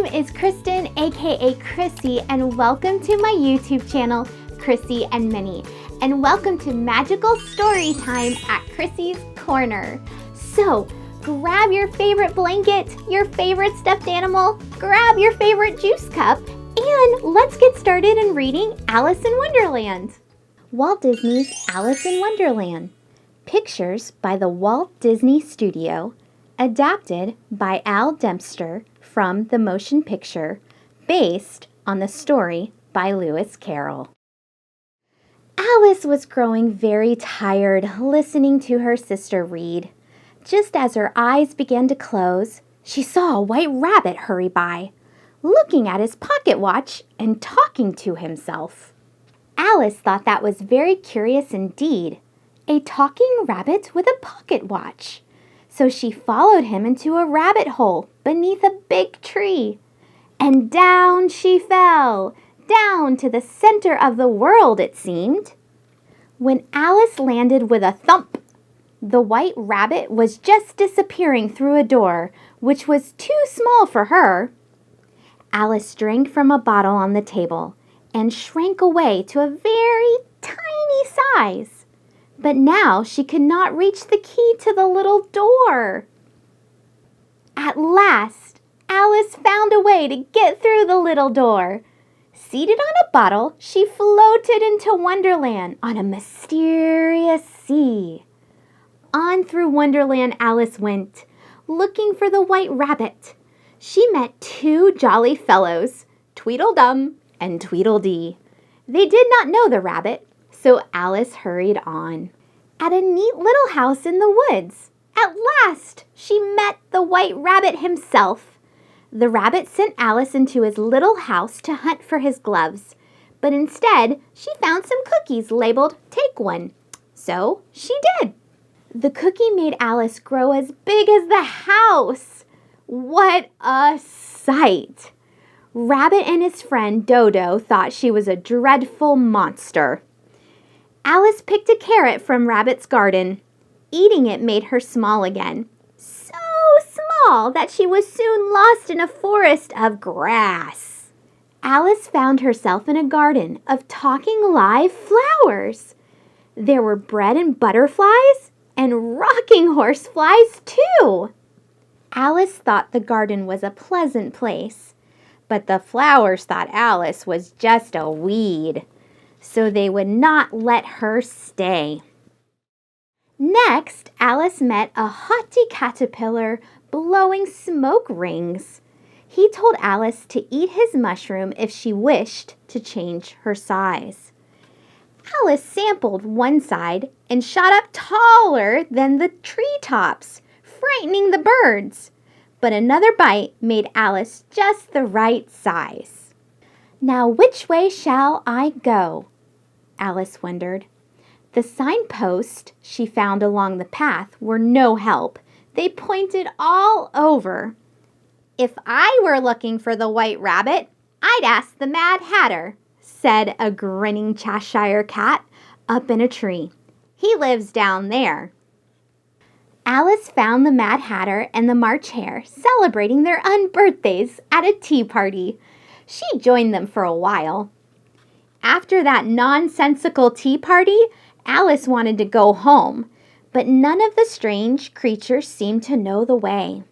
name is Kristen, aka Krissy, and welcome to my YouTube channel, Krissy and Minnie. And welcome to Magical Storytime at Krissy's Corner. So, grab your favorite blanket, your favorite stuffed animal, grab your favorite juice cup, and let's get started in reading Alice in Wonderland. Walt Disney's Alice in Wonderland. Pictures by the Walt Disney Studio, adapted by Dempster from the motion picture, based on the story by Lewis Carroll. Alice was growing very tired listening to her sister read. Just as her eyes began to close, she saw a white rabbit hurry by, looking at his pocket watch and talking to himself. Alice thought that was very curious indeed, a talking rabbit with a pocket watch. So she followed him into a rabbit hole beneath a big tree. And down she fell, down to the center of the world, it seemed. When Alice landed with a thump, the white rabbit was just disappearing through a door, which was too small for her. Alice drank from a bottle on the table and shrank away to a very tiny size. But now she could not reach the key to the little door. At last, Alice found a way to get through the little door. Seated on a bottle, she floated into Wonderland on a mysterious sea. On through Wonderland Alice went, looking for the white rabbit. She met two jolly fellows, Tweedledum and Tweedledee. They did not know the rabbit, so Alice hurried on. At a neat little house in the woods, at last she met the white rabbit himself. The rabbit sent Alice into his little house to hunt for his gloves, but instead she found some cookies labeled "Take one." So she did. The cookie made Alice grow as big as the house. What a sight! Rabbit and his friend Dodo thought she was a dreadful monster. Alice picked a carrot from Rabbit's garden. Eating it made her small again. So small that she was soon lost in a forest of grass. Alice found herself in a garden of talking live flowers. There were bread and butterflies and rocking horseflies too. Alice thought the garden was a pleasant place, but the flowers thought Alice was just a weed, so they would not let her stay. Next, Alice met a haughty caterpillar blowing smoke rings. He told Alice to eat his mushroom if she wished to change her size. Alice sampled one side and shot up taller than the treetops, frightening the birds. But another bite made Alice just the right size. Now which way shall I go? Alice wondered. The signposts she found along the path were no help. They pointed all over. If I were looking for the white rabbit, I'd ask the Mad Hatter, said a grinning Cheshire cat up in a tree. He lives down there. Alice found the Mad Hatter and the March Hare celebrating their unbirthdays at a tea party. She joined them for a while. After that nonsensical tea party, Alice wanted to go home, but none of the strange creatures seemed to know the way.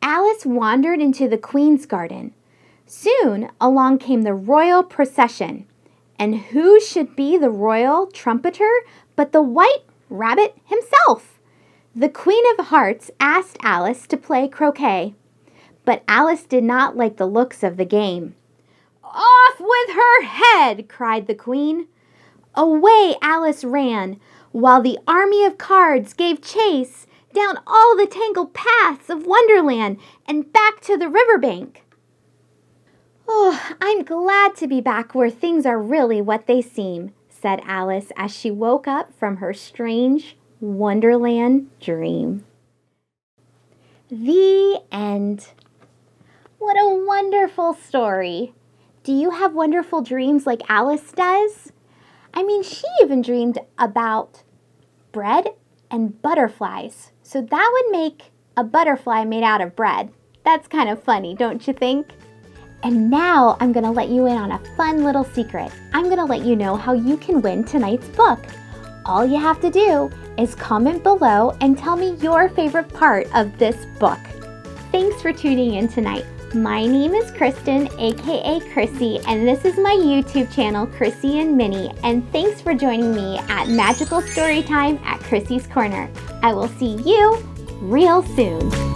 Alice wandered into the Queen's garden. Soon along came the royal procession, and who should be the royal trumpeter but the white rabbit himself? The Queen of Hearts asked Alice to play croquet, but Alice did not like the looks of the game. "Off with her head!" cried the Queen. Away Alice ran, while the army of cards gave chase down all the tangled paths of Wonderland and back to the riverbank. "Oh, I'm glad to be back where things are really what they seem," said Alice as she woke up from her strange Wonderland dream. The end. What a wonderful story. Do you have wonderful dreams like Alice does? I mean, she even dreamed about bread and butterflies. So that would make a butterfly made out of bread. That's kind of funny, don't you think? And now I'm gonna let you in on a fun little secret. I'm gonna let you know how you can win tonight's book. All you have to do is comment below and tell me your favorite part of this book. Thanks for tuning in tonight. My name is Kristen, aka Krissy, and this is my YouTube channel, Krissy and Minnie, and thanks for joining me at Magical Storytime at Krissy's Corner. I will see you real soon.